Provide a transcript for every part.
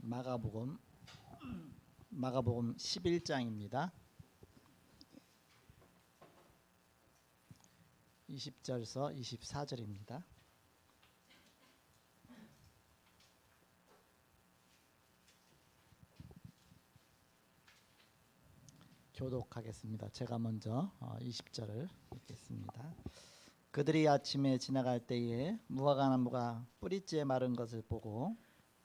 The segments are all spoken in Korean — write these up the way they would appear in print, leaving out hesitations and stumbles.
마가복음 11장입니다. 20절에서 24절입니다. 교독하겠습니다. 제가 먼저 20절을 읽겠습니다. 그들이 아침에 지나갈 때에 무화과나무가 뿌리째 마른 것을 보고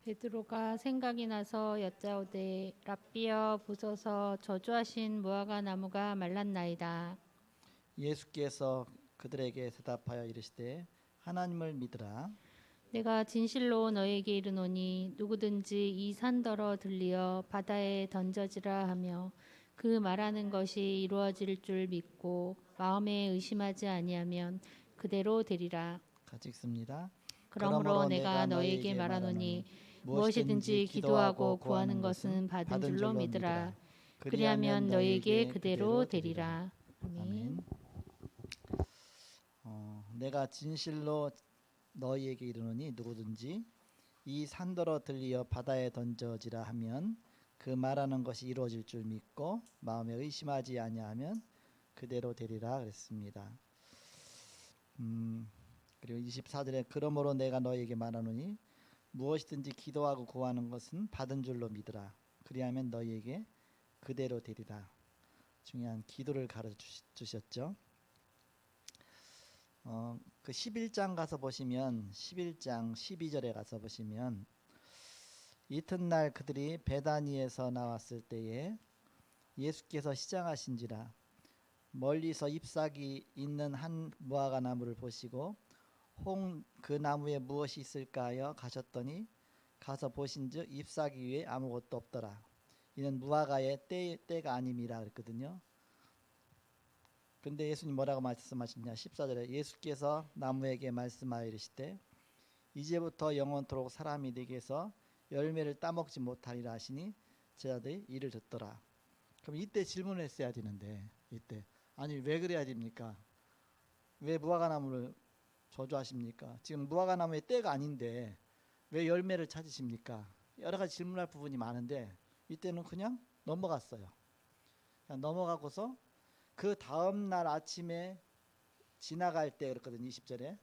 베드로가 생각이 나서 여짜오되 랍비여 보소서 저주하신 무화과 나무가 말랐나이다. 예수께서 그들에게 대답하여 이르시되 하나님을 믿으라. 내가 진실로 너에게 이르노니 누구든지 이 산더러 들리어 바다에 던져지라 하며 그 말하는 것이 이루어질 줄 믿고 마음에 의심하지 아니하면 그대로 되리라. 같이 읽습니다. 그러므로 내가 너에게 말하노니 무엇이든지 기도하고 구하는 것은 받은 줄로 믿으라. 그리하면 너에게 그대로 되리라. 아멘. 내가 진실로 너희에게 이르노니 누구든지 이 산더러 들리어 바다에 던져지라 하면 그 말하는 것이 이루어질 줄 믿고 마음에 의심하지 아니하면 그대로 되리라 그랬습니다. 그리고 24절에 그러므로 내가 너희에게 말하노니 무엇이든지 기도하고 구하는 것은 받은 줄로 믿으라. 그리하면 너희에게 그대로 되리라. 중요한 기도를 가르쳐 주셨죠. 그 11장 가서 보시면 11장 12절에 가서 보시면 이튿날 그들이 베다니에서 나왔을 때에 예수께서 시장하신지라 멀리서 잎사귀 있는 한 무화과 나무를 보시고 그 나무에 무엇이 있을까 하여 가셨더니 가서 보신즉 잎사귀 위에 아무것도 없더라. 이는 무화과의 때가 아님이라 그랬거든요. 근데 예수님 뭐라고 말씀하시냐 14절에 예수께서 나무에게 말씀하여 이르시되 이제부터 영원토록 사람이 네게서 열매를 따먹지 못하리라 하시니 제자들이 이를 듣더라. 그럼 이때 질문을 했어야 되는데 이때 아니 왜 그래야 됩니까? 왜 무화과나무를 저주하십니까? 지금 무화과나무의 때가 아닌데 왜 열매를 찾으십니까? 여러 가지 질문할 부분이 많은데 이때는 그냥 넘어갔어요. 그냥 넘어가고서 그 다음 날 아침에 지나갈 때 그랬거든요. 20절에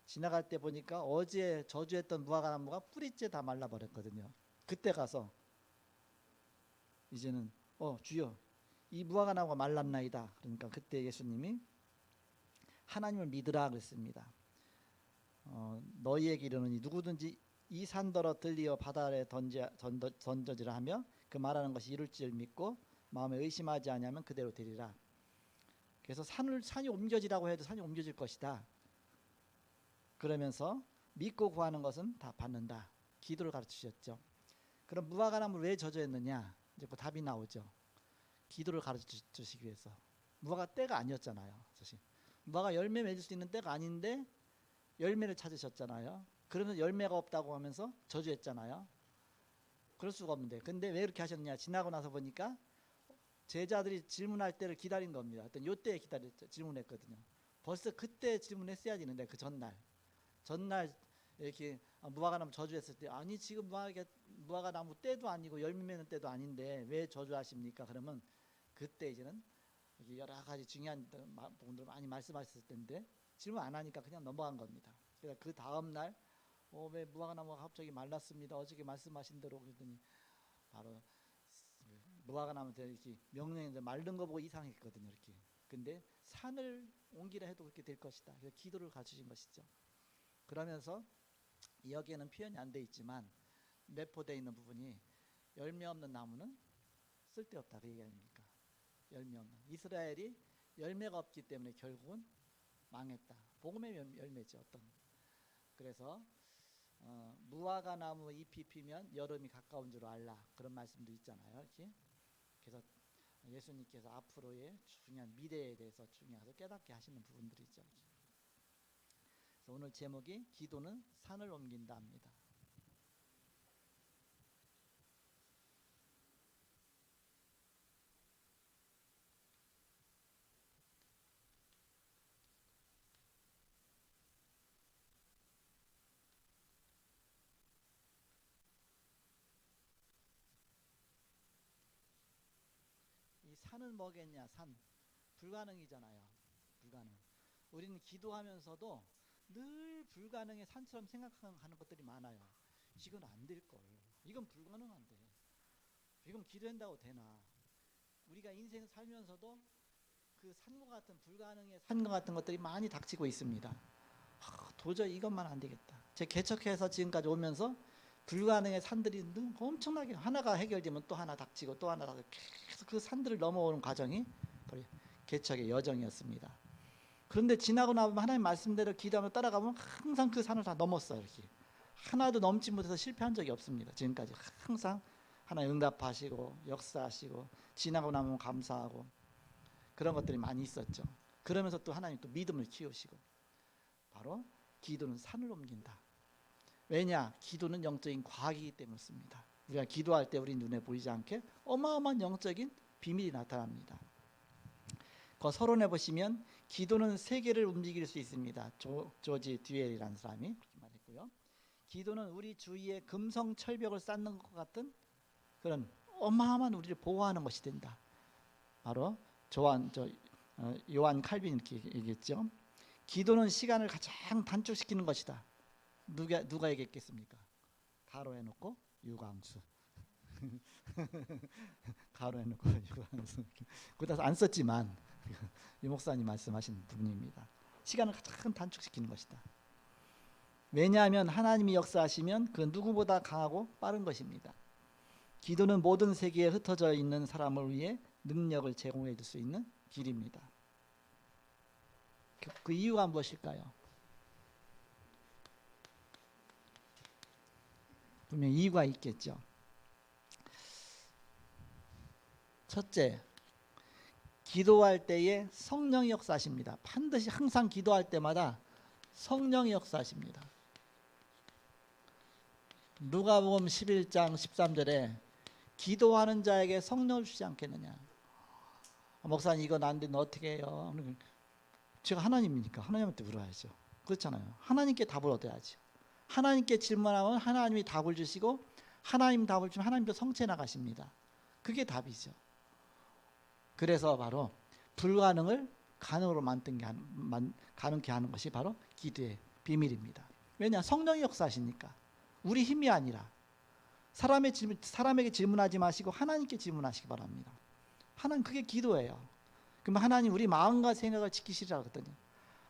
지나갈 때 보니까 어제 저주했던 무화과나무가 뿌리째 다 말라버렸거든요. 그때 가서 이제는 주여 이 무화과나무가 말랐나이다. 그러니까 그때 예수님이 하나님을 믿으라 그랬습니다. 너희에게 이르노니 누구든지 이 산더러 들리어 바다에 던져지라 하며 그 말하는 것이 이룰 줄 믿고 마음에 의심하지 아니하면 그대로 되리라. 그래서 산이 옮겨지라고 해도 산이 옮겨질 것이다. 그러면서 믿고 구하는 것은 다 받는다. 기도를 가르치셨죠. 그럼 무화과나무를 왜 저주했느냐? 이제 그 답이 나오죠. 기도를 가르치시기 위해서. 무화과 때가 아니었잖아요. 사실 무화과 열매 맺을 수 있는 때가 아닌데 열매를 찾으셨잖아요. 그러면 열매가 없다고 하면서 저주했잖아요. 그럴 수가 없는데 근데 왜 그렇게 하셨느냐? 지나고 나서 보니까 제자들이 질문할 때를 기다린 겁니다. 어떤 요때에 질문했거든요. 벌써 그때 질문했어야 되는데 그 전날 이렇게 무화과나무 저주했을 때 아니 지금 무화과나무 때도 아니고 열매 맺는 때도 아닌데 왜 저주하십니까? 그러면 그때 이제는 여러 가지 중요한 부분들 많이 말씀하셨을 텐데 질문 안 하니까 그냥 넘어간 겁니다. 그래서 그 다음 날 왜 무화과나무가 갑자기 말랐습니다. 어저께 말씀하신 대로 그랬더니 바로 무화과나무한테 이렇게 명령인데 마른 거 보고 이상했거든요. 이렇게. 근데 산을 옮기라 해도 그렇게 될 것이다. 그래서 기도를 가르치신 것이죠. 그러면서 여기에는 표현이 안 돼 있지만 내포되어 있는 부분이 열매 없는 나무는 쓸데없다 그 얘기 아닙니까? 열매 없는 이스라엘이 열매가 없기 때문에 결국은 망했다. 복음의 열매죠. 어떤 그래서 무화과 나무 잎이 피면 여름이 가까운 줄 알라 그런 말씀도 있잖아요. 이렇게 그래서 예수님께서 앞으로의 중요한 미래에 대해서 중요하게 깨닫게 하시는 부분들이죠. 그래서 오늘 제목이 기도는 산을 옮긴다 합니다. 산은 뭐겠냐? 산. 불가능이잖아요. 불가능. 우리는 기도하면서도 늘 불가능의 산처럼 생각하는 것들이 많아요. 이건 안 될 걸. 이건 불가능한데. 이건 기도한다고 되나? 우리가 인생 살면서도 그 산과 같은 불가능의 산과 같은 것들이 많이 닥치고 있습니다. 도저히 이것만 안 되겠다. 제 개척해서 지금까지 오면서 불가능의 산들이 엄청나게 하나가 해결되면 또 하나 닥치고 또 하나 닥치고 계속 그 산들을 넘어오는 과정이 바로 개척의 여정이었습니다. 그런데 지나고 나면 하나님 말씀대로 기도하며 따라가면 항상 그 산을 다 넘었어요. 이렇게 하나도 넘지 못해서 실패한 적이 없습니다. 지금까지 항상 하나님 응답하시고 역사하시고 지나고 나면 감사하고 그런 것들이 많이 있었죠. 그러면서 또 하나님 또 믿음을 키우시고 바로 기도는 산을 옮긴다. 왜냐? 기도는 영적인 과학이기 때문입니다. 우리가 기도할 때 우리 눈에 보이지 않게 어마어마한 영적인 비밀이 나타납니다. 그 서론에 보시면 기도는 세계를 움직일 수 있습니다. 조지 듀엘이라는 사람이 그렇게 말했고요. 기도는 우리 주위에 금성 철벽을 쌓는 것 같은 그런 어마어마한 우리를 보호하는 것이 된다. 바로 요한 칼빈이 이렇게 얘기했죠. 기도는 시간을 가장 단축시키는 것이다. 누가 얘기했겠습니까? 가로해놓고 유광수. 가로해놓고 유광수. 그다서 안 썼지만 유 목사님 말씀하신 부분입니다. 시간을 가장 단축시키는 것이다. 왜냐하면 하나님이 역사하시면 그 누구보다 강하고 빠른 것입니다. 기도는 모든 세계에 흩어져 있는 사람을 위해 능력을 제공해 줄 수 있는 길입니다. 그 이유가 무엇일까요? 분명 이유가 있겠죠. 첫째, 기도할 때에 성령이 역사하십니다. 반드시 항상 기도할 때마다 성령이 역사하십니다. 누가복음 11장 13절에 기도하는 자에게 성령을 주지 않겠느냐. 목사님 이건 안 되는데 어떻게 해요? 제가 하나님이니까 하나님한테 물어야죠. 그렇잖아요. 하나님께 답을 얻어야죠. 하나님께 질문하면 하나님이 답을 주시고 하나님 답을 주면 하나님도 성취해 나가십니다. 그게 답이죠. 그래서 바로 불가능을 가능으로 가능케 하는 것이 바로 기도의 비밀입니다. 왜냐? 성령이 역사하시니까. 우리 힘이 아니라 사람에게 질문하지 마시고 하나님께 질문하시기 바랍니다. 하나님, 그게 기도예요. 그럼 하나님 우리 마음과 생각을 지키시라 그랬더니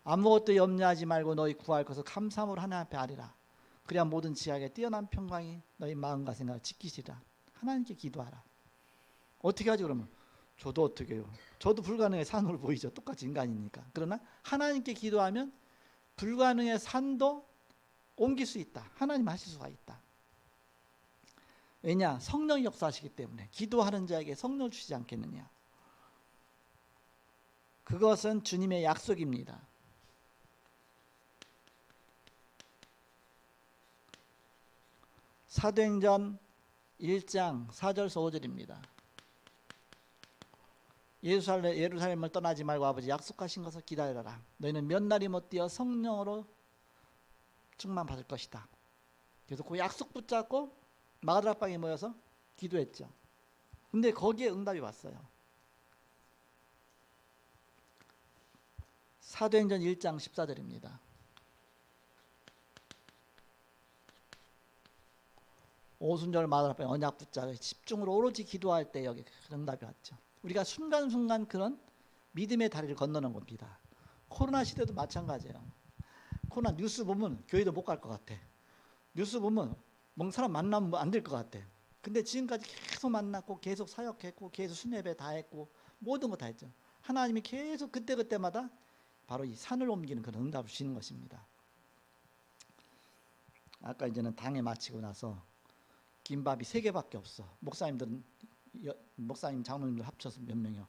아무것도 염려하지 말고 너희 구할 것을 감사함으로 하나님 앞에 아뢰라. 그래야 모든 지하에 뛰어난 평강이 너희 마음과 생각을 지키시라. 하나님께 기도하라. 어떻게 하지 그러면? 저도 어떻게 해요? 저도 불가능의 산으로 보이죠. 똑같이 인간이니까. 그러나 하나님께 기도하면 불가능의 산도 옮길 수 있다. 하나님 하실 수가 있다. 왜냐? 성령이 역사하시기 때문에. 기도하는 자에게 성령을 주시지 않겠느냐. 그것은 주님의 약속입니다. 사도행전 1장 4절에서 5절입니다. 예루살렘을 떠나지 말고 아버지 약속하신 것을 기다려라. 너희는 몇 날이 못 뛰어 성령으로 충만받을 것이다. 그래서 그 약속 붙잡고 마가다락방에 모여서 기도했죠. 근데 거기에 응답이 왔어요. 사도행전 1장 14절입니다. 오순절 마가다락방에 언약 붙잡고 집중으로 오로지 기도할 때 여기 응답이 왔죠. 우리가 순간순간 그런 믿음의 다리를 건너는 겁니다. 코로나 시대도 마찬가지예요. 코로나 뉴스 보면 교회도 못 갈 것 같아. 뉴스 보면 뭔 사람 만나면 안 될 것 같아. 근데 지금까지 계속 만났고 계속 사역했고 계속 순례배 다 했고 모든 거 다 했죠. 하나님이 계속 그때그때마다 바로 이 산을 옮기는 그런 응답을 주시는 것입니다. 아까 이제는 당에 마치고 나서 김밥이 3개밖에 없어. 목사님 장로님들 합쳐서 몇 명이요?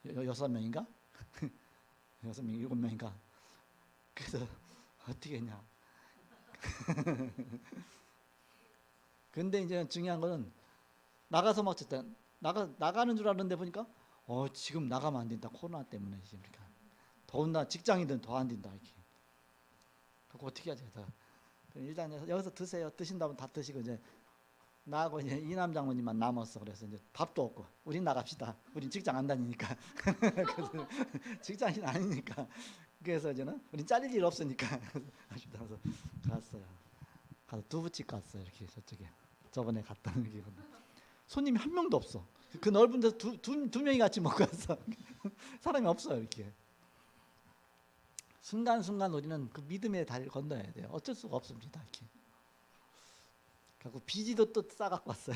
6명인가? 6명, 7명인가? 그래서 어떻게 했냐? 근데 이제 중요한 거는 나가서 먹었을 나가는 줄 알았는데 보니까 지금 나가면 안 된다. 코로나 때문에 지금 그러니까 더군다나 직장인들은 더 안 된다 이렇게. 그거 어떻게 하지? 일단 여기서 드세요. 드신다면 다 드시고 이제 나하고 이제 이남 장모님만 남았어. 그래서 이제 밥도 없고 우린 나갑시다. 우린 직장 안 다니니까. 그래서 직장인 아니니까. 그래서 이제는 우린 잘릴 일 없으니까 아쉽다. 그래서 갔어요. 가서 두부집 갔어요. 이렇게 저쪽에 저번에 갔던 게 손님이 한 명도 없어. 그 넓은 데서 두 명이 같이 먹고 왔어. 사람이 없어요. 이렇게 순간순간 우리는 그 믿음의 다리를 건너야 돼요. 어쩔 수가 없습니다. 이렇게. 결국 비지도 또 싸갖고 왔어요.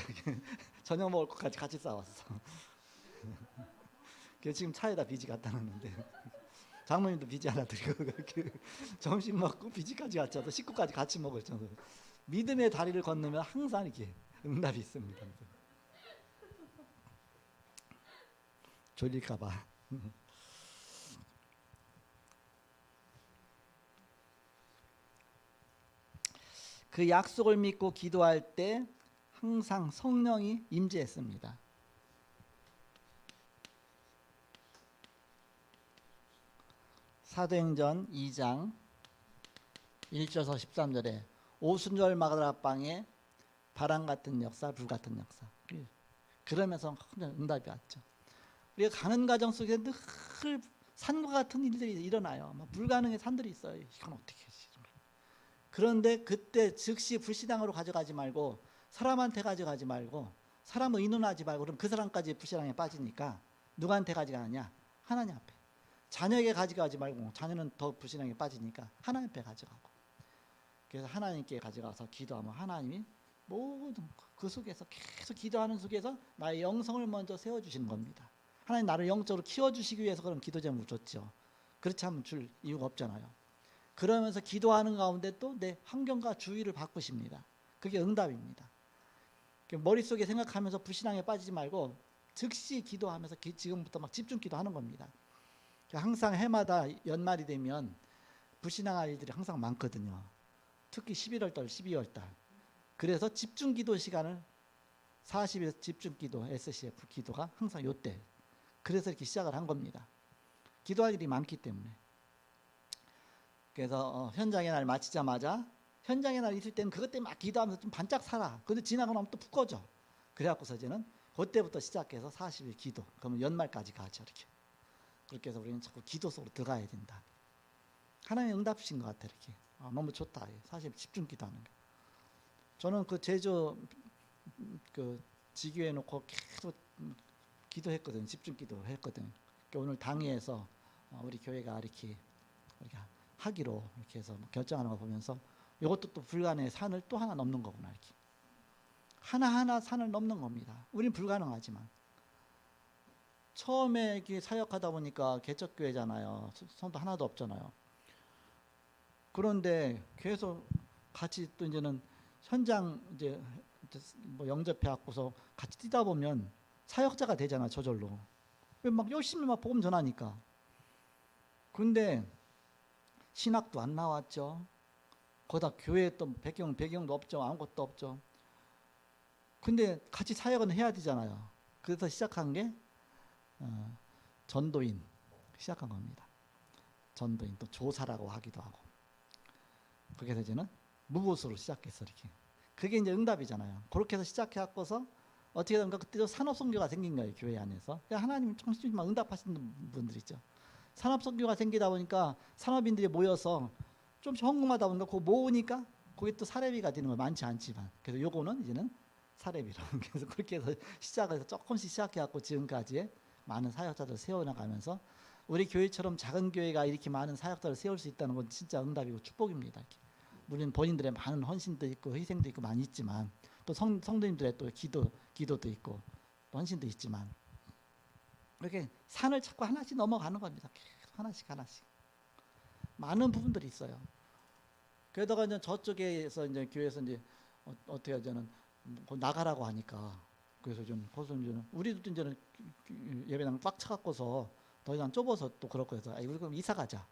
저녁 먹을 것까지 같이 싸왔어. 그래서 지금 차에다 비지 갖다 놨는데 장모님도 비지 하나 드리고 점심 먹고 비지까지 같이 와서 식구까지 같이 먹을 정도. 믿음의 다리를 건너면 항상 이렇게 응답이 있습니다. 졸릴까봐. 그 약속을 믿고 기도할 때 항상 성령이 임재했습니다. 사도행전 2장 1절에서 13절에 오순절 마가다락방에 바람 같은 역사, 불 같은 역사. 그러면서 응답이 왔죠. 우리가 가는 과정 속에 늘 산과 같은 일들이 일어나요. 불가능의 산들이 있어요. 이건 어떻게 하지? 그런데 그때 즉시 불신앙으로 가져가지 말고 사람한테 가져가지 말고 사람을 의논하지 말고 그럼 그 사람까지 불신앙에 빠지니까 누구한테 가져가느냐? 하나님 앞에. 자녀에게 가져가지 말고 자녀는 더 불신앙에 빠지니까 하나님 앞에 가져가고. 그래서 하나님께 가져가서 기도하면 하나님이 모든 그 속에서 계속 기도하는 속에서 나의 영성을 먼저 세워주시는 겁니다. 하나님 나를 영적으로 키워주시기 위해서 그럼 기도 제목을 줬죠. 그렇지 않으면 줄 이유가 없잖아요. 그러면서 기도하는 가운데 또 내 환경과 주의를 바꾸십니다. 그게 응답입니다. 머릿속에 생각하면서 불신앙에 빠지지 말고 즉시 기도하면서 지금부터 막 집중 기도하는 겁니다. 항상 해마다 연말이 되면 불신앙할 일들이 항상 많거든요. 특히 11월 달, 12월 달. 그래서 집중 기도 시간을 40일 집중 기도, SCF 기도가 항상 요때. 그래서 이렇게 시작을 한 겁니다. 기도할 일이 많기 때문에. 그래서 현장의 날 마치자마자 현장의 날 있을 때는 그것 때문에 막 기도하면서 좀 반짝 살아. 근데 지나고 나면 또 푹 꺼져. 그래갖고서 이제는 그때부터 시작해서 40일 기도. 그러면 연말까지 가죠. 이렇게. 그렇게 해서 우리는 자꾸 기도 속으로 들어가야 된다. 하나님의 응답이신 것 같아. 이렇게. 너무 좋다. 사실 집중 기도하는 거. 저는 그 제주 그 지교해 놓고 계속 기도했거든요. 집중 기도했거든요. 오늘 당회에서 우리 교회가 이렇게 하기로 이렇게 해서 결정하는 거 보면서 이것도 또 불가능의 산을 또 하나 넘는 거구나. 이렇게 하나하나 산을 넘는 겁니다. 우린 불가능하지만 처음에 이렇게 사역하다 보니까 개척교회잖아요. 성도 하나도 없잖아요. 그런데 계속 같이 또 이제는 현장 이제 뭐 영접해 갖고서 같이 뛰다 보면 사역자가 되잖아. 저절로. 막 열심히 막 복음 전하니까. 근데 신학도 안 나왔죠. 거기다 교회에 또 배경도 없죠. 아무것도 없죠. 근데 같이 사역은 해야 되잖아요. 그래서 시작한 게 전도인 시작한 겁니다. 전도인 또 조사라고 하기도 하고. 그렇게 해서 이제는 무보수로 시작했어. 이렇게. 그게 이제 응답이잖아요. 그렇게 해서 시작해갖고서 어떻게 된가 그때도 산업선교가 생긴 거예요. 교회 안에서. 하나님이 조금씩 응답하시는 분들 있죠. 산업선교가 생기다 보니까 산업인들이 모여서 좀 헌금하다 보니까 그거 모으니까 그게 또 사례비가 되는 거 많지 않지만 그래서 요거는 이제는 사례비로 그래서 그렇게 해서 시작해서 조금씩 시작해갖고 지금까지 많은 사역자들 세워나가면서 우리 교회처럼 작은 교회가 이렇게 많은 사역자를 세울 수 있다는 건 진짜 응답이고 축복입니다. 물론 본인들의 많은 헌신도 있고 희생도 있고 많이 있지만 또 성도님들의 또 기도도 있고 또 헌신도 있지만 이렇게 산을 자꾸 하나씩 넘어가는 겁니다. 계속 하나씩 많은 부분들이 있어요. 그러다가 이제 저쪽에서 이제 교회에서 이제 어떻게 하자는 나가라고 하니까 그래서 좀 거기서 우리도 이제는 예배당 꽉 차갖고서 더 이상 좁아서 또 그렇고 해서 우리 그럼 이사 가자.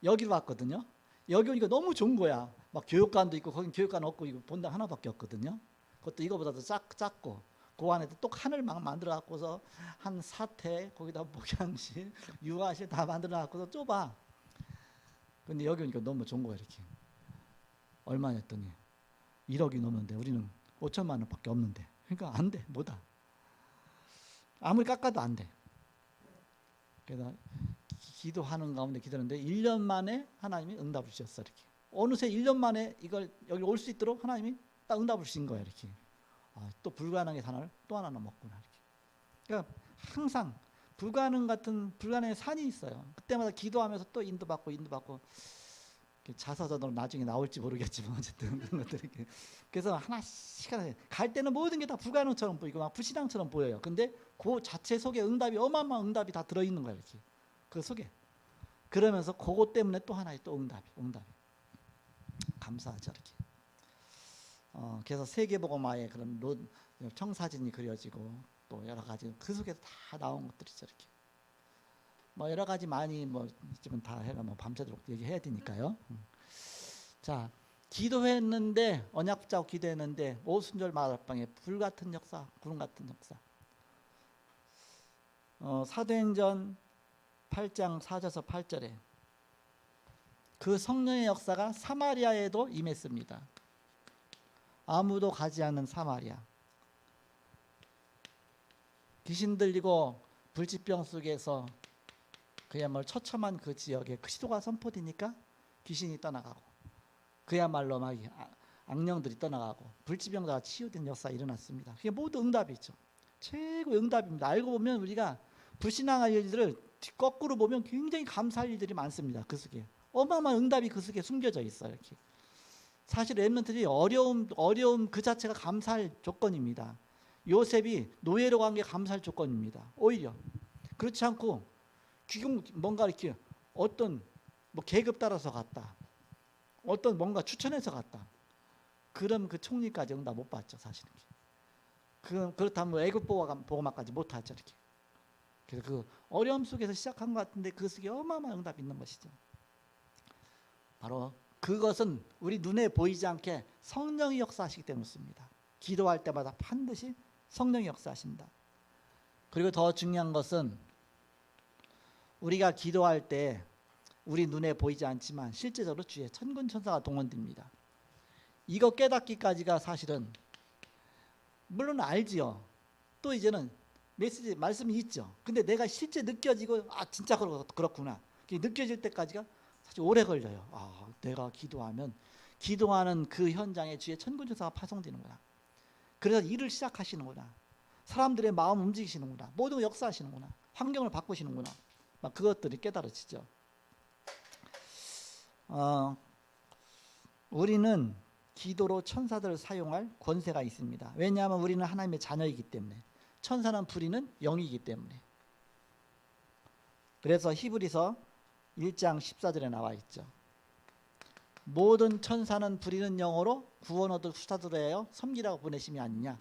여기로 왔거든요. 여기 오니까 너무 좋은 거야. 막 교육관도 있고 거긴 교육관 없고 이거 본당 하나밖에 없거든요. 그것도 이거보다도 작고 그 안에 또 칸을 막 만들어 갖고서 한 4태 거기다 목양실, 유아실 다 만들어 갖고서 좁아. 근데 여기 오니까 너무 좋은 거야. 이렇게 얼마 냈더니 1억이 넘는데 우리는 5천만 원밖에 없는데. 그러니까 안 돼. 못하. 아무리 깎아도 안 돼. 그래서 기도하는 가운데 기도하는데 1년 만에 하나님이 응답을 주셨어. 이렇게. 어느새 1년 만에 이걸 여기 올 수 있도록 하나님이 딱 응답을 주신 거예요. 이렇게. 또 불가능의 산을 또 하나는 먹구나. 이렇게. 그러니까 항상 불가능의 산이 있어요. 그때마다 기도하면서 또 인도받고 자서전으로 나중에 나올지 모르겠지만 어쨌든 그런 것들이 이렇게. 그래서 하나씩 갈 때는 모든 게 다 불가능처럼 보이고 막 불신앙처럼 보여요. 근데 그 자체 속에 응답이 어마어마한 응답이 다 들어있는 거예요. 이렇게. 그 속에. 그러면서 그것 때문에 또 하나의 또 응답이 감사하죠. 이렇게. 그래서 세계복음화의 그런 청사진이 그려지고 또 여러 가지 그 속에 다 나온 것들이죠. 이렇게. 뭐 여러 가지 많이 뭐 지금 다 해가 뭐 밤새도록 얘기해야 되니까요. 자, 기도했는데 언약 붙잡고 기도했는데 오순절 마을방에 불 같은 역사, 구름 같은 역사. 사도행전 8장 4절에서 8절에 그 성령의 역사가 사마리아에도 임했습니다. 아무도 가지 않는 사마리아. 귀신 들리고 불치병 속에서 그야말로 처참한 그 지역에 그리스도가 선포되니까 귀신이 떠나가고 그야말로 막 악령들이 떠나가고 불치병자가 치유된 역사가 일어났습니다. 그게 모두 응답이죠. 최고의 응답입니다. 알고 보면 우리가 불신앙할 일들을 거꾸로 보면 굉장히 감사할 일들이 많습니다. 그 속에 어마어마한 응답이 그 속에 숨겨져 있어요. 이렇게. 사실 렘넌트들이 어려움 그 자체가 감사할 조건입니다. 요셉이 노예로 간 게 감사할 조건입니다. 오히려 그렇지 않고 지금 뭔가 이렇게 어떤 뭐 계급 따라서 갔다. 어떤 뭔가 추천해서 갔다. 그럼 그 총리까지 응답 못 받죠. 사실은. 그렇다면 애굽 보고마까지 못 하죠. 이렇게. 그래서 그 어려움 속에서 시작한 것 같은데 그 속에 어마어마한 응답이 있는 것이죠. 바로 그것은 우리 눈에 보이지 않게 성령이 역사하시기 때문에 습니다. 기도할 때마다 반드시 성령이 역사하신다. 그리고 더 중요한 것은 우리가 기도할 때 우리 눈에 보이지 않지만 실제적으로 주의 천군 천사가 동원됩니다. 이거 깨닫기까지가 사실은 물론 알지요. 또 이제는 메시지 말씀이 있죠. 근데 내가 실제 느껴지고 진짜 그렇구나. 느껴질 때까지가 사실 오래 걸려요. 내가 기도하는 그 현장에 주의 천군 천사가 파송되는구나. 그래서 일을 시작하시는구나. 사람들의 마음 움직이시는구나. 모든 걸 역사하시는구나. 환경을 바꾸시는구나. 막 그것들이 깨달아지죠. 우리는 기도로 천사들을 사용할 권세가 있습니다. 왜냐하면 우리는 하나님의 자녀이기 때문에. 천사는 부리는 영이기 때문에. 그래서 히브리서 1장 14절에 나와 있죠. 모든 천사는 부리는 영어로 구원 얻을 후사들을 하여 섬기라고 보내심이 아니냐.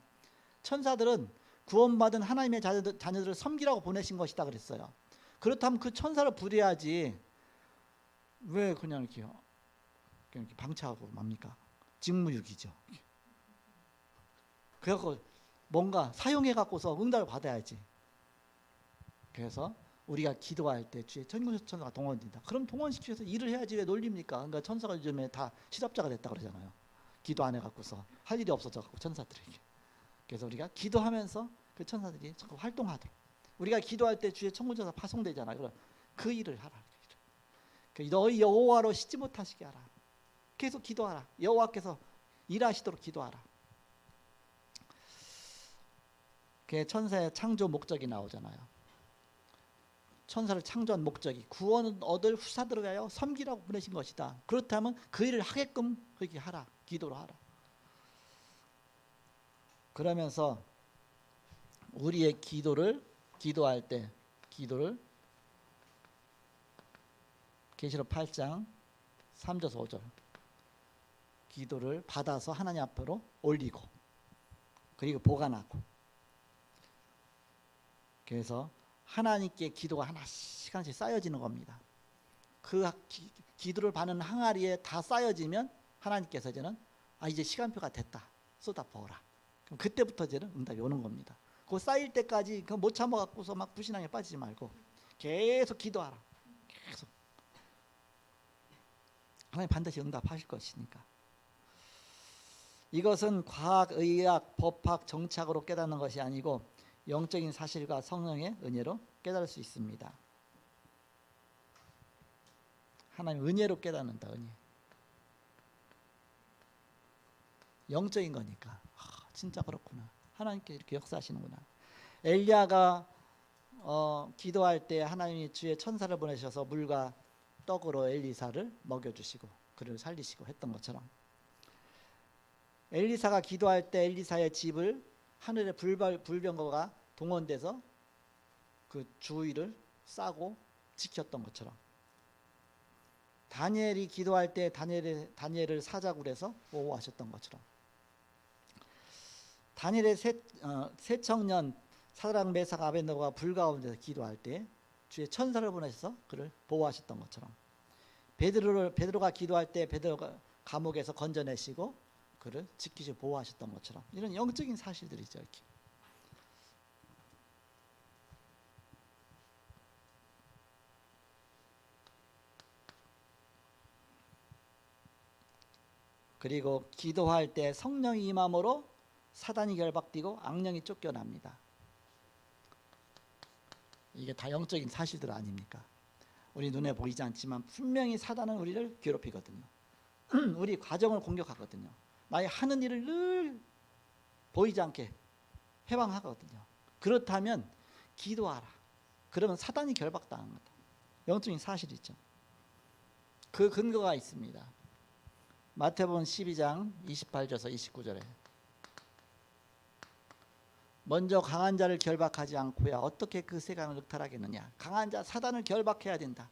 천사들은 구원받은 하나님의 자녀들을 섬기라고 보내신 것이다 그랬어요. 그렇다면 그 천사를 부려야지 왜 그냥 이렇게 방치하고 맙니까? 직무유기죠. 그래서 뭔가 사용해 갖고서 응답을 받아야지. 그래서 우리가 기도할 때 주의 천군 천사가 동원된다. 그럼 동원시켜서 일을 해야지 왜 놀립니까? 그러니까 천사가 요즘에 다 실업자가 됐다 그러잖아요. 기도 안 해갖고서 할 일이 없어져 갖고 천사들에게. 그래서 우리가 기도하면서 그 천사들이 자꾸 활동하도록. 우리가 기도할 때 주의 천군 천사 파송되잖아요. 그럼 그 일을 하라. 너희 여호와로 씻지 못하시게 하라. 계속 기도하라. 여호와께서 일하시도록 기도하라. 그게 천사의 창조 목적이 나오잖아요. 천사를 창조한 목적이 구원 얻을 후사들을 위하여 섬기라고 보내신 것이다. 그렇다면 그 일을 하게끔 그렇게 하라. 기도로 하라. 그러면서 우리의 기도할 때 기도를 계시록 8장 3절에서 5절 기도를 받아서 하나님 앞으로 올리고 그리고 보관하고 그래서 하나님께 기도가 하나씩 하나씩 쌓여지는 겁니다. 그 기도를 받는 항아리에 다 쌓여지면 하나님께서 이제는 이제 시간표가 됐다. 쏟아부어라. 그럼 그때부터 이제는 응답이 오는 겁니다. 그 쌓일 때까지 못 참아갖고서 막 불신앙에 빠지지 말고 계속 기도하라. 계속. 하나님 반드시 응답하실 것이니까. 이것은 과학, 의학, 법학, 정착으로 깨닫는 것이 아니고 영적인 사실과 성령의 은혜로 깨달을 수 있습니다. 하나님 은혜로 깨닫는다. 은혜. 영적인 거니까. 진짜 그렇구나. 하나님께 이렇게 역사하시는구나. 엘리야가 기도할 때 하나님이 주의 천사를 보내셔서 물과 떡으로 엘리사를 먹여주시고 그를 살리시고 했던 것처럼, 엘리사가 기도할 때 엘리사의 집을 하늘의 불병거가 동원돼서 그 주위를 싸고 지켰던 것처럼, 다니엘이 기도할 때 다니엘을 사자굴에서 보호하셨던 것처럼, 다니엘의 세 청년 사드락 메삭 아벤노고가 불 가운데서 기도할 때 주의 천사를 보내셔서 그를 보호하셨던 것처럼, 베드로가 기도할 때 베드로가 감옥에서 건져내시고 그를 지키시고 보호하셨던 것처럼, 이런 영적인 사실들이죠. 이렇게. 그리고 기도할 때 성령이 임함으로 사단이 결박되고 악령이 쫓겨납니다. 이게 다 영적인 사실들 아닙니까? 우리 눈에 보이지 않지만 분명히 사단은 우리를 괴롭히거든요. 우리 가정을 공격하거든요. 나의 하는 일을 늘 보이지 않게 해방하거든요. 그렇다면 기도하라. 그러면 사단이 결박당한 거다. 영적인 사실이죠. 그 근거가 있습니다. 마태복음 12장 28절에서 29절에 먼저 강한 자를 결박하지 않고야 어떻게 그 세간을 늑탈하겠느냐. 강한 자 사단을 결박해야 된다.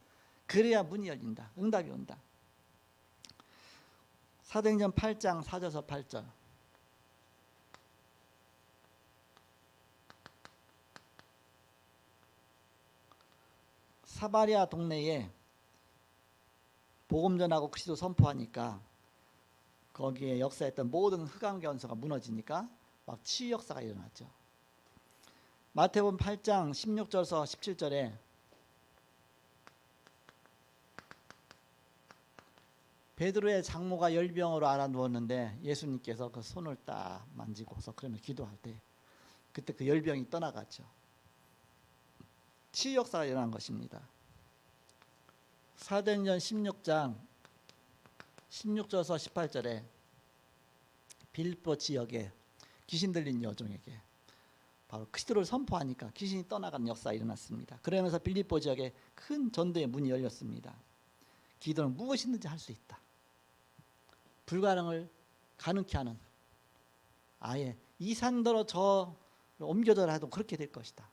그래야 문이 열린다. 응답이 온다. 사도행전 8장 4절에서 8절. 사마리아 동네에 복음 전하고 그리스도 선포하니까 거기에 역사했던 모든 흑암견서가 무너지니까 막 치유 역사가 일어났죠. 마태복음 8장 16절에서 17절에 베드로의 장모가 열병으로 앓아 누웠는데 예수님께서 그 손을 딱 만지고서 그러면 기도할 때 그때 그 열병이 떠나갔죠. 치유 역사가 일어난 것입니다. 사도행전 16장 16절에서 18절에 빌립보 지역에 귀신 들린 여종에게 바로 그리스도를 선포하니까 귀신이 떠나가는 역사가 일어났습니다. 그러면서 빌립보 지역에 큰 전도의 문이 열렸습니다. 기도는 무엇이든지 할 수 있다. 불가능을 가능케 하는, 아예 이 산더러 저 옮겨져라 해도 그렇게 될 것이다.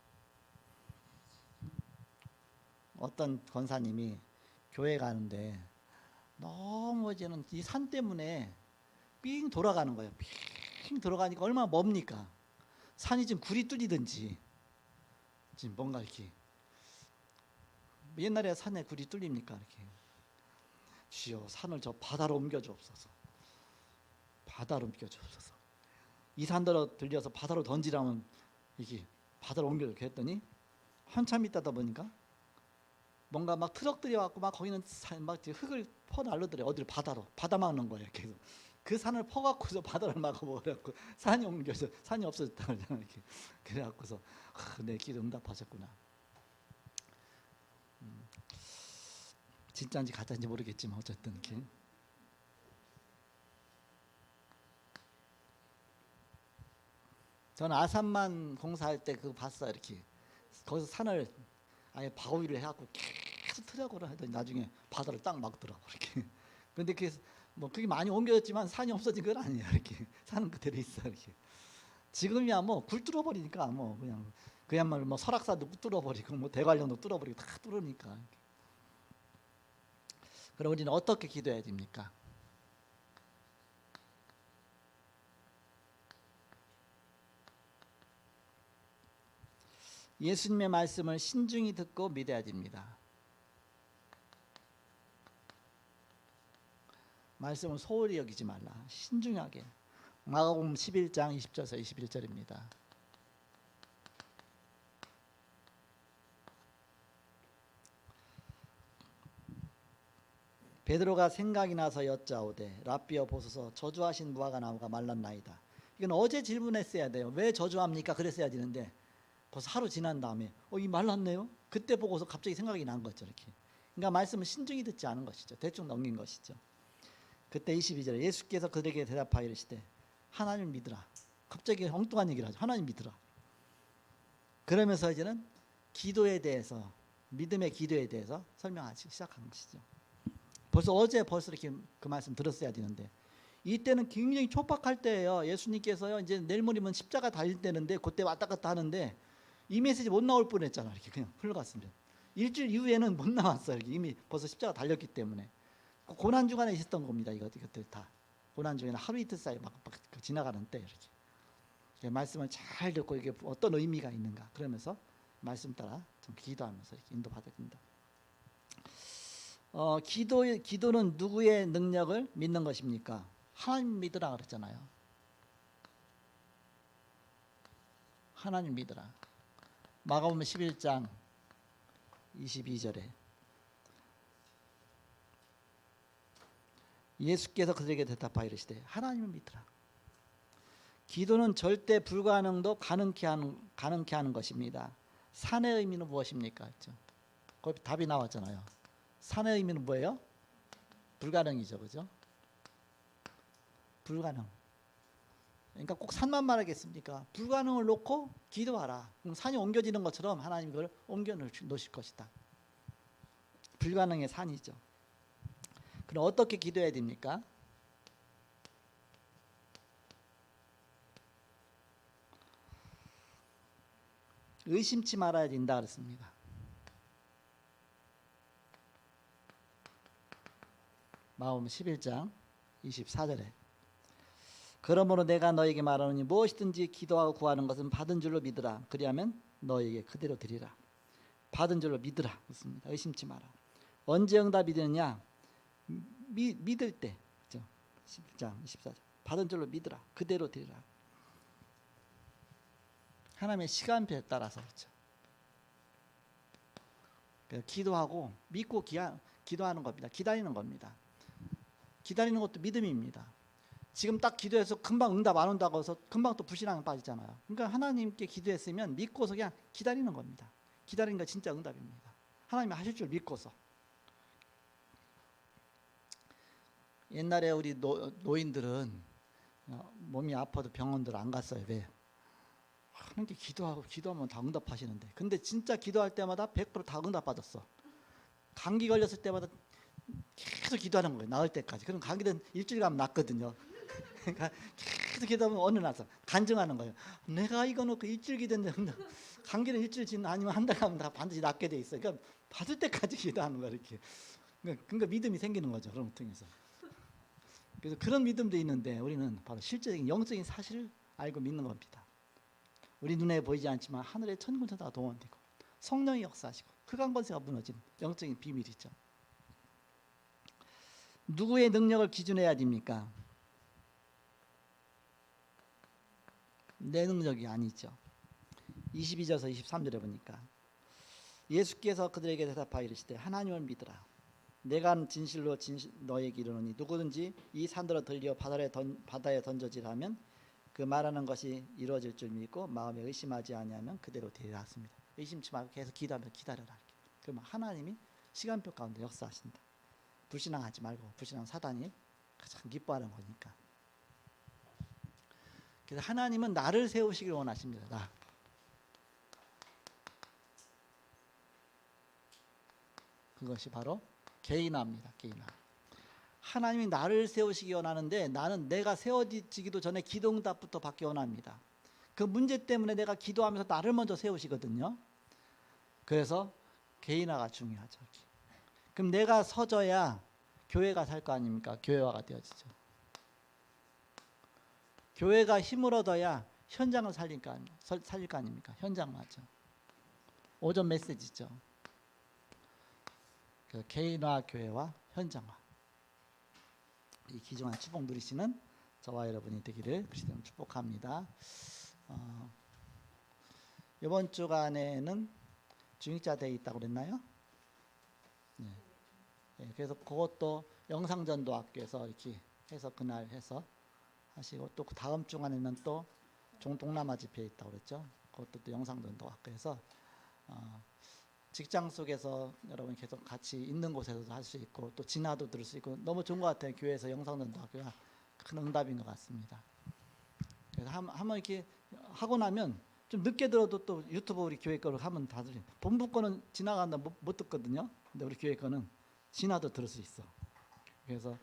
어떤 권사님이 교회 가는데 너무 이제는 이 산 때문에 삥 돌아가는 거예요. 삥 돌아가니까 얼마나 멉니까? 산이 지금 굴이 뚫리든지 지금 뭔가 이렇게, 옛날에 산에 굴이 뚫립니까? 이렇게 주여 산을 저 바다로 옮겨 주옵소서. 바다로 옮겨 주옵소서. 이 산더러 들려서 바다로 던지라면 이게 바다로 옮겨 주게 했더니 한참 있다가 보니까 뭔가 막 트럭들이 왔고 막 거기는 막 흙을 퍼 날르더래요. 어디를 바다로, 바다 막는 거예요. 계속 그 산을 퍼갖고서 바다를 막아버렸고 산이 옮겨서 산이 없어졌다 그러잖아요. 이렇게 그래갖고서 내 기도 응답하셨구나. 진짜인지 가짜인지 모르겠지만 어쨌든 이렇게. 저는 아산만 공사할 때 그거 봤어요. 이렇게 거기서 산을 아예 바위를 해갖고 계속 트럭으로 하더니 나중에 바다를 딱 막더라고 이렇게. 근데 그게 많이 옮겨졌지만 산이 없어진 건 아니에요. 이렇게 산은 그대로 있어. 이렇게 지금이야 뭐 굴 뚫어버리니까 뭐 그야말로 뭐 설악산도 뚫어버리고 뭐 대관령도 뚫어버리고 다 뚫으니까. 그럼 우리는 어떻게 기도해야 됩니까? 예수님의 말씀을 신중히 듣고 믿어야 됩니다. 말씀을 소홀히 여기지 말라. 신중하게. 마가복음 11장 20절에서 21절입니다. 베드로가 생각이 나서 여짜오되 라삐어 보소서 저주하신 무화과 나무가 말랐나이다. 이건 어제 질문했어야 돼요. 왜 저주합니까? 그랬어야 되는데 벌써 하루 지난 다음에 이 말랐네요. 그때 보고서 갑자기 생각이 난 거죠. 이렇게. 그러니까 말씀을 신중히 듣지 않은 것이죠. 대충 넘긴 것이죠. 그때 22절에 예수께서 그들에게 대답하여 이르시되 하나님을 믿으라. 갑자기 엉뚱한 얘기를 하죠. 하나님 믿으라. 그러면서 이제는 기도에 대해서, 믿음의 기도에 대해서 설명하기 시작한 것이죠. 어제 이렇게 그 말씀 들었어야 되는데 이때는 굉장히 촉박할 때예요. 예수님께서요 이제 내일 모레면 십자가 달릴 때는데 그때 왔다 갔다 하는데 이 메시지 못 나올 뻔했잖아. 이렇게 그냥 흘러갔으면 일주일 이후에는 못 나왔어요. 이미 벌써 십자가 달렸기 때문에 그 고난 주간에 있었던 겁니다. 이것들 다 고난 중에는 하루 이틀 사이 막 지나가는 때 이렇게 말씀을 잘 듣고 이게 어떤 의미가 있는가 그러면서 말씀 따라 좀 기도하면서 이렇게 인도받아야 됩니다. 기도는 누구의 능력을 믿는 것입니까? 하나님 믿으라 그랬잖아요. 하나님 믿으라. 마가복음 11장 22절에 예수께서 그들에게 대답하여 이르시되 하나님을 믿으라. 기도는 절대 불가능도 가능케 하는 것입니다. 산의 의미는 무엇입니까? 그렇죠? 거기 답이 나왔잖아요. 산의 의미는 뭐예요? 불가능이죠, 그죠? 불가능. 그러니까 꼭 산만 말하겠습니까? 불가능을 놓고 기도하라. 그럼 산이 옮겨지는 것처럼 하나님 그걸 옮겨 놓으실 것이다. 불가능의 산이죠. 그럼 어떻게 기도해야 됩니까? 의심치 말아야 된다 그랬습니다. 마가복음 11장 24절에 그러므로 내가 너에게 말하노니 무엇이든지 기도하고 구하는 것은 받은 줄로 믿으라. 그리하면 너에게 그대로 드리라. 받은 줄로 믿으라 그렇습니다. 의심치 마라. 언제 응답이 되느냐? 믿을 때. 그렇죠? 11장 24절. 받은 줄로 믿으라. 그대로 드리라. 하나님의 시간표에 따라서 그렇죠. 기도하고 믿고 기도하는 겁니다. 기다리는 겁니다. 기다리는 것도 믿음입니다. 지금 딱 기도해서 금방 응답 안 온다고 해서 금방 또 불신앙에 빠지잖아요. 그러니까 하나님께 기도했으면 믿고서 그냥 기다리는 겁니다. 기다리는 거 진짜 응답입니다. 하나님이 하실 줄 믿고서. 옛날에 우리 노인들은 몸이 아파도 병원들 안 갔어요. 왜? 하나님께 기도하면 다 응답하시는데. 근데 진짜 기도할 때마다 100%다 응답받았어. 감기 걸렸을 때마다 계속 기도하는 거예요. 나을 때까지. 그럼 감기는 일주일 가면 낫거든요. 그러니까 계속 기도하면 어느 나서 간증하는 거예요. 내가 이거 놓고 일주일 기도했는데 감기는 일주일 지나 아니면 한 달 가면 다 반드시 낫게 돼 있어요. 그러니까 받을 때까지 기도하는 거예요. 이렇게. 그러니까 믿음이 생기는 거죠. 그런 통해서. 그래서 그런 믿음도 있는데 우리는 바로 실제적인 영적인 사실을 알고 믿는 겁니다. 우리 눈에 보이지 않지만 하늘의 천군천사가 동원되고 성령이 역사하시고 흑암 권세가 무너지는 영적인 비밀이죠. 누구의 능력을 기준해야 됩니까? 내 능력이 아니죠. 22절에서 23절에 보니까 예수께서 그들에게 대답하여 이르시되 하나님을 믿으라. 내가 진실로 너에게 이르노니 누구든지 이 산들어 들려 바다에 던져지라면 그 말하는 것이 이루어질 줄 믿고 마음에 의심하지 아니하면 그대로 되리라 했습니다. 의심치 말고 계속 기도하면 기다려라. 그러면 하나님이 시간표 가운데 역사하신다. 불신앙하지 말고 불신앙 사단이 가장 기뻐하는 거니까. 그래서 하나님은 나를 세우시길 원하십니다. 나. 그것이 바로 개인화입니다. 개인화. 하나님이 나를 세우시기 원하는데 나는 내가 세워지기도 전에 기도응답부터 받기 원합니다. 그 문제 때문에 내가 기도하면서 나를 먼저 세우시거든요. 그래서 개인화가 중요하죠. 그럼 내가 서져야 교회가 살 거 아닙니까? 교회화가 되어지죠. 교회가 힘을 얻어야 현장을 살릴 거 아닙니까? 현장화죠. 오전 메시지죠. 그 개인화 교회와 현장화. 이 귀중한 축복 누리시는 저와 여러분이 되기를 그리스도로 축복합니다. 이번 주간에는 중직자 대회 있다고 그랬나요? 네. 네, 그래서 그것도 영상전도학교에서 이렇게 해서 그날 해서 하시고 또 그 다음 주간에는 또 동남아 집회에 있다고 그랬죠. 그것도 또 영상전도학교에서 직장 속에서 여러분 계속 같이 있는 곳에서도 할 수 있고 또 진화도 들을 수 있고 너무 좋은 것 같아요. 교회에서 영상전도학교가 큰 응답인 것 같습니다. 그래서 한번 이렇게 하고 나면 좀 늦게 들어도 또 유튜브 우리 교회 거를 하면 다들 본부 거는 지나간다 못 듣거든요. 근데 우리 교회 거는 지나도 들을 수 있어. 그래서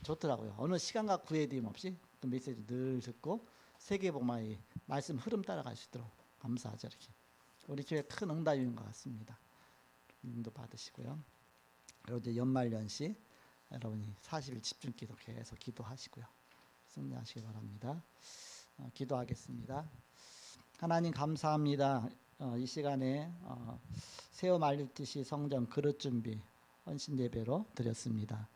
좋더라고요. 어느 시간과 구애됨 없이 또 메시지 늘 듣고 세계복음화의 말씀 흐름 따라갈 수 있도록 감사하죠. 이렇게 우리 교회 큰 응답인 것 같습니다. 님도 받으시고요. 그리고 이제 연말연시 여러분이 40일 집중기도 계속 기도하시고요. 승리하시기 바랍니다. 기도하겠습니다. 하나님 감사합니다. 이 시간에 새우 말릴 듯이 성전 그릇 준비 헌신 예배로 드렸습니다.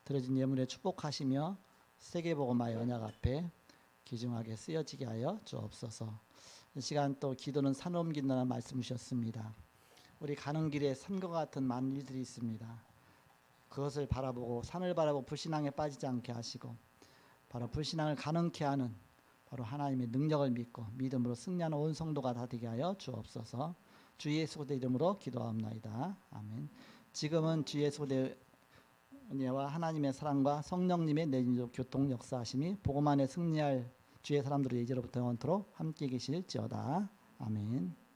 드려진 예물에 축복하시며 세계복음화의 언약 앞에 귀중하게 쓰여지게 하여 주옵소서. 이 시간 또 기도는 산 옮긴다는 말씀 주셨습니다. 우리 가는 길에 산과 같은 많은 일들이 있습니다. 그것을 바라보고 산을 바라보고 불신앙에 빠지지 않게 하시고 바로 불신앙을 가능케 하는 바로 하나님의 능력을 믿고 믿음으로 승리하는 온 성도가 다 되게 하여 주옵소서. 주 예수 그리스도의 이름으로 기도합나이다. 아멘. 지금은 주 예수 그리스도의 은혜와 하나님의 사랑과 성령님의 내인적 교통 역사하심이 복음 안에 승리할 주의 사람들의 이제로부터 영원토록 함께 계실지어다. 아멘.